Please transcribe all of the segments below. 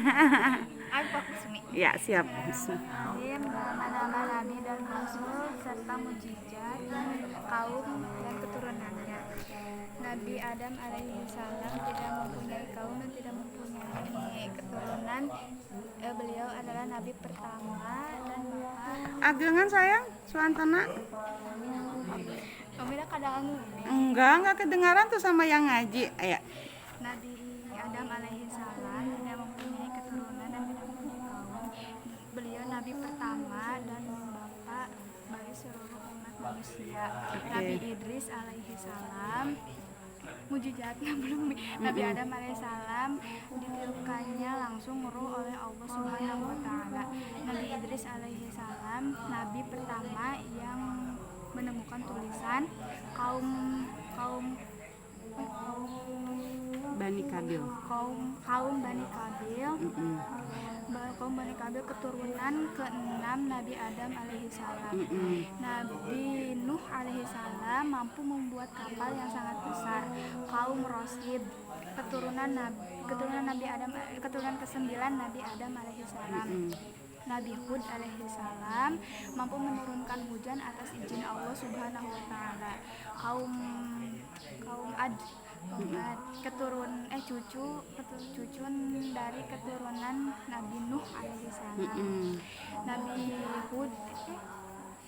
Aku fokus Mi. Ya, siap. Bismillahirrahmanirrahim. Nama-nama nabi dan rasul serta mujizat kaum dan keturunannya. Nabi Adam alaihi salam tidak mempunyai kaum dan tidak mempunyai keturunan. Beliau adalah nabi pertama dan bapak. Agengan sayang, suantana. Kami dah kadang Enggak kedengaran tuh sama yang ngaji. Ayo. Nabi Adam alaihi salam tidak mempunyai keturunan dan tidak mempunyai kaum. Beliau nabi pertama dan bapak bagi seluruh umat manusia. Nabi Idris alaihi salam mujizatnya belum. Nabi Adam alaihissalam ditiupkannya langsung ruh oleh Allah Subhanahu wa taala. Nabi Idris alaihissalam nabi pertama yang menemukan tulisan kaum Bani Kabil. kaum Bani Kabil. Kaum Bani Kabil keturunan ke-6 Nabi Adam alaihissalam. Nabi Nuh alaihissalam mampu membuat kapal yang sangat besar. Kaum Rosid keturunan Nabi Adam, keturunan ke-9 Nabi Adam alaihissalam. Nabi Hud alaihissalam mampu menurunkan hujan atas izin Allah Subhanahu wa taala. Kaum Ad cucu dari keturunan Nabi Nuh alaihissalam. Nabi Hud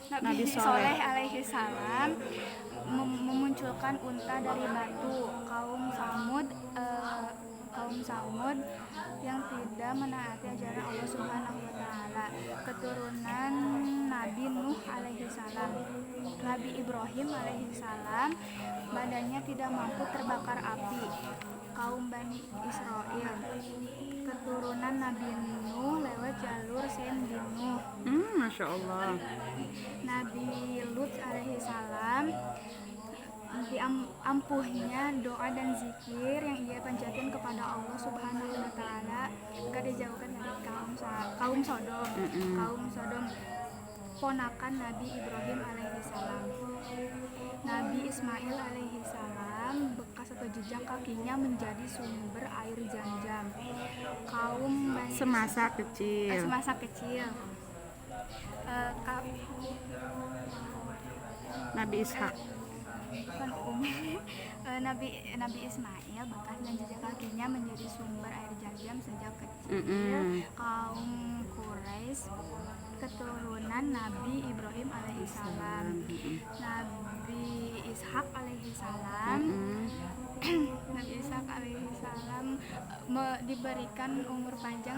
Nabi Soleh alaihissalam memunculkan unta dari batu. Kaum Samud yang tidak menaati ajaran Allah Subhanahu wa taala, keturunan Nabi Nuh alaihissalam. Nabi Ibrahim alaihissalam badannya tidak mampu terbakar api. Kaum Bani Israel keturunan Nabi Nuh lewat jalur Sem bin Nuh. Masya Allah. Nabi Lut alaihissalam ampuhnya doa dan zikir yang ia panjatkan kepada Allah Subhanahu wa taala agar dijauhkan dari kaum Sodom. Kaum Sodom ponakan Nabi Ibrahim alaihissalam. Nabi Ismail alaihissalam bekas atau jejak kakinya menjadi sumber air Zam-Zam. Semasa kecil. Nabi Ishak. Nabi Ismail bekas dan jejak kakinya menjadi sumber air Zam-Zam sejak kecil. Kaum Quraisy keturunan Nabi Ibrahim alaihissalam. Nabi Ishak alaihissalam diberikan umur panjang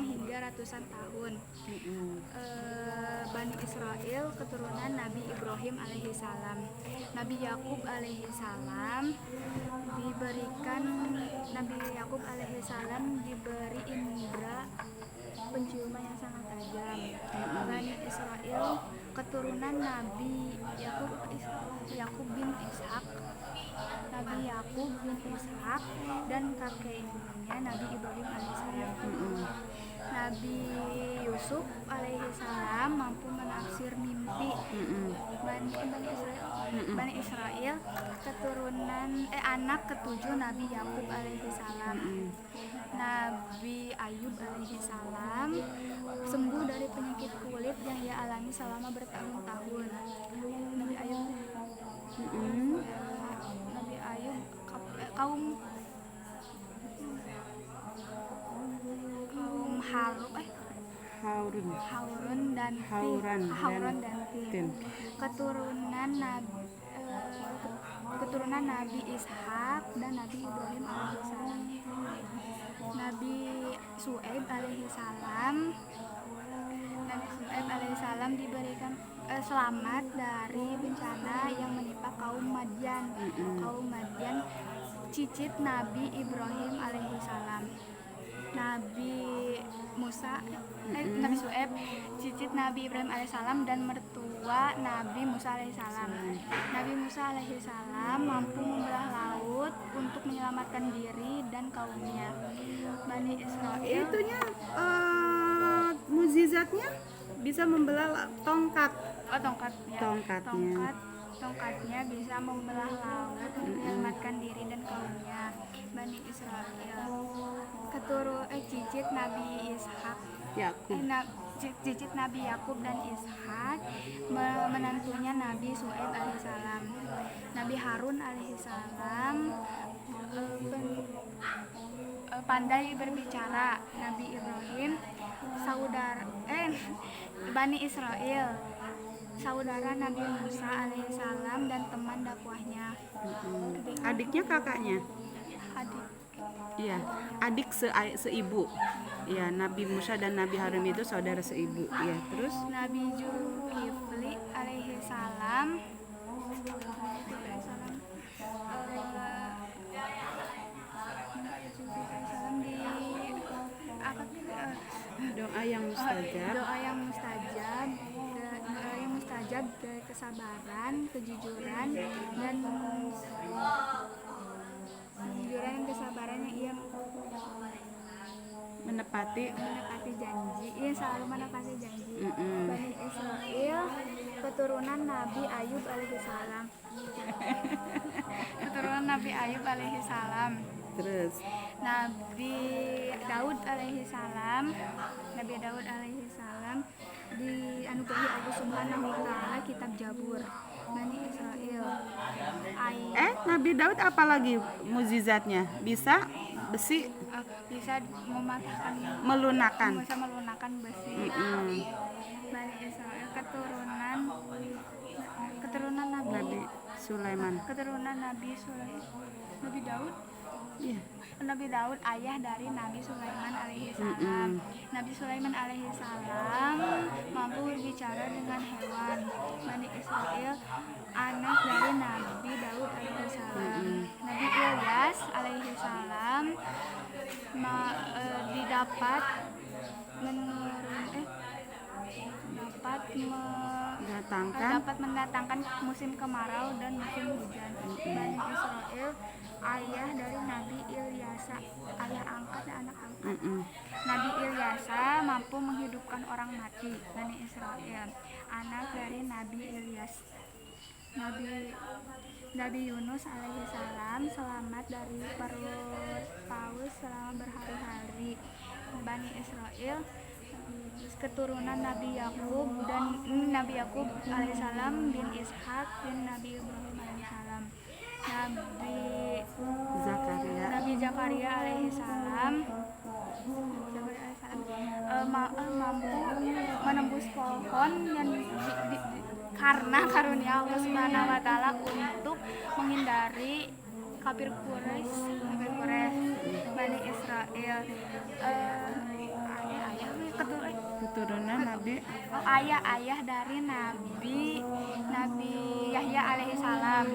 hingga ratusan tahun. Bani Israel keturunan Nabi Ibrahim alaihissalam. Nabi Yakub alaihissalam diberi indera penciuman yang sangat tajam. Bani Israel keturunan Nabi Yakub bin Ishak dan kakek ibunya Nabi Ibrahim alaihissalam. Nabi Yusuf alaihissalam mampu menafsir mimpi. Bani Israel keturunan anak ketujuh Nabi Yakub alaihissalam. Nabi Ayub alaihissalam sembuh dari penyakit kulit yang ia alami selama bertahun-tahun. Nabi Ayub kaum Harun dan Tim keturunan Nabi Ishak dan Nabi Ibrahim alaihissalam. Nabi Su'aib alaihissalam diberikan selamat dari bencana yang menimpa kaum Madyan. Kaum Madyan cicit Nabi Ibrahim alaihissalam. Nabi Su'aib cicit Nabi Ibrahim alaihissalam dan mertua Nabi Musa alaihissalam. Nabi Musa alaihissalam mampu membelah laut untuk menyelamatkan diri dan kaumnya. Bani Israel Itunya mukjizatnya bisa membelah tongkat. tongkat tongkatnya bisa membelah laut untuk menyelamatkan diri dan kaumnya. Bani Israel. Cicit Nabi Ishak. Yakub. Cicit Nabi Yakub dan Ishak, menantunya Nabi Syuaib alaihissalam. Nabi Harun alaihissalam pandai berbicara. Nabi Ibrahim Bani Israel, saudara Nabi Musa alaihissalam dan teman dakwahnya. Adiknya, kakaknya? Adik. Iya, adik seibu. Iya, Nabi Musa dan Nabi Harun itu saudara seibu. Iya, terus Nabi Zulkifli alaihissalam doa yang mustajab. doa yang mustajab dari kesabaran, kejujuran dan kesabaran yang ia Menepati. janji. Ia selalu menepati janji. Bani Israel, keturunan Nabi Ayub alaihissalam. Keturunan Nabi Ayub alaihissalam. Terus Nabi Daud alaihissalam dianugerahi Allah Subhanahu wa taala kitab Jabur. Bani Israel. Nabi Daud apalagi mukjizatnya? Bisa besi, Bisa mematahkan, melunakan. bisa melunakan besi. Bani Israel, keturunan Nabi Sulaiman. keturunan Nabi Daud. Iya. Nabi Daud ayah dari Nabi Sulaiman alaihissalam. Nabi Sulaiman alaihissalam mampu berbicara dengan hewan. Bani Israel, anak dari Nabi Daud alaihissalam. Nabi Ilyas alaihissalam dapat mendatangkan musim kemarau dan musim hujan. Bani Israel, ayah dari Nabi Ilyasa, ayah angkat dan anak angkat. Nabi Ilyasa mampu menghidupkan orang mati. Bani Israel, anak dari Nabi Ilyas. Nabi Yunus alaihissalam selamat dari perut paus selama berhari-hari. Bani Israel, keturunan Nabi Yakub alaihissalam bin Ishak bin Nabi Ibrahim alaihissalam. Nabi Zakaria alaihissalam mampu menembus pohon dan karena karunia Allah Subhanahu wa taala untuk menghindari kafir Quraisy. Bani Israel, Keturunan Nabi. ayah dari Nabi Yahya alaihissalam.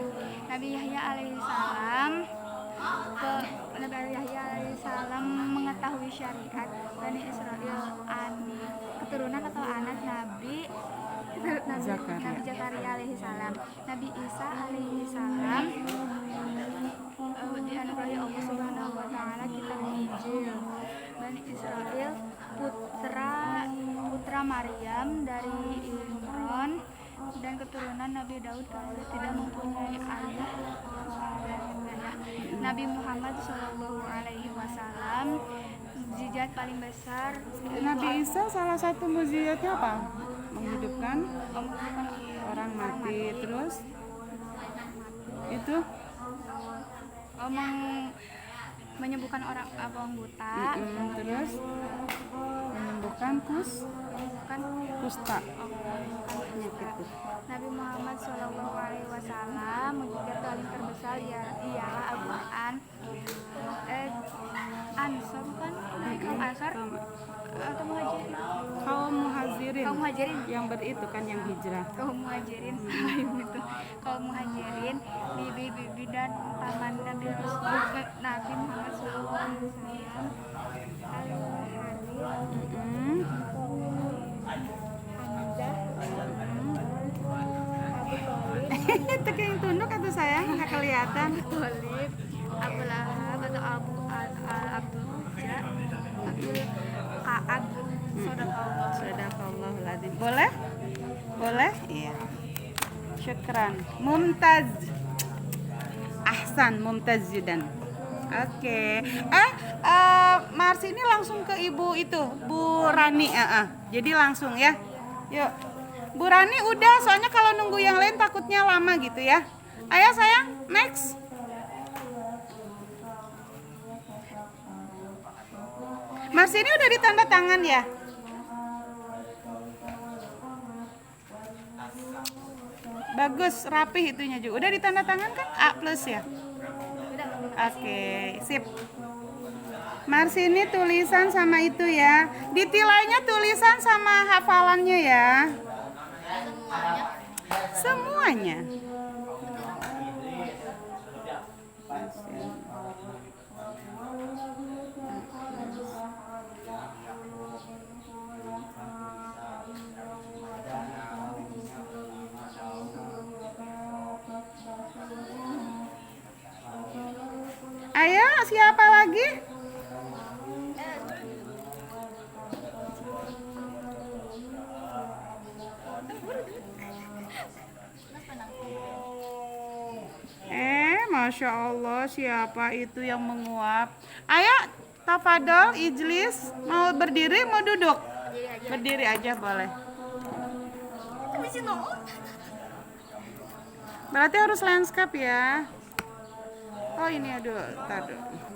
Nabi Yahya alaihissalam mengetahui syariat. Bani Israel, keturunan atau anak Nabi Zakaria alaihissalam. Nabi Isa alaihissalam dianugerahi Allah Subhanahu wa taala kitab Injil. Bani Israel, putra Maryam dari Imran dan keturunan Nabi Daud karena tidak mempunyai ayah. Nabi Muhammad SAW, mukjizat paling besar. Nabi Isa salah satu mukjizatnya apa? Menghidupkan orang mati. Terus itu menyembuhkan orang buta. Terus menyembuhkan kusta. Nabi Muhammad SAW, mukjizat paling terbesar ialah Al-Quran. Ansor bukan? Kaum Ansor atau Muhajirin? Kaum Muhajirin. Yang yang hijrah. Kaum Muhajirin. Kaum Muhajirin, bibi dan paman Nabi Muhammad SAW. Itu yang tunduk atau sayang nggak kelihatan. Thalib, Abu Lahab atau Abu Ka'ab. Sadaqallahul adzim. Boleh? Iya. Syukran. Mumtaz. Ahsan, mumtaz jidan. Oke. Mars ini langsung ke ibu itu, Bu Rani. Jadi langsung ya. Yuk. Bu Rani udah, soalnya kalau nunggu yang lain takutnya lama gitu ya. Ayo sayang, next. Mars ini udah ditanda tangan ya? Bagus, rapih itunya juga. Udah ditanda tangan kan? A+ ya? Oke, sip. Mars ini tulisan sama itu ya. Ditilainya tulisan sama hafalannya ya. Semuanya. Ayo, siapa lagi? Masya Allah, siapa itu yang menguap? Ayo, tafadol, ijlis. Mau berdiri, mau duduk? Berdiri aja boleh. Berarti harus landscape ya. Oh ini aduh, tar dulu.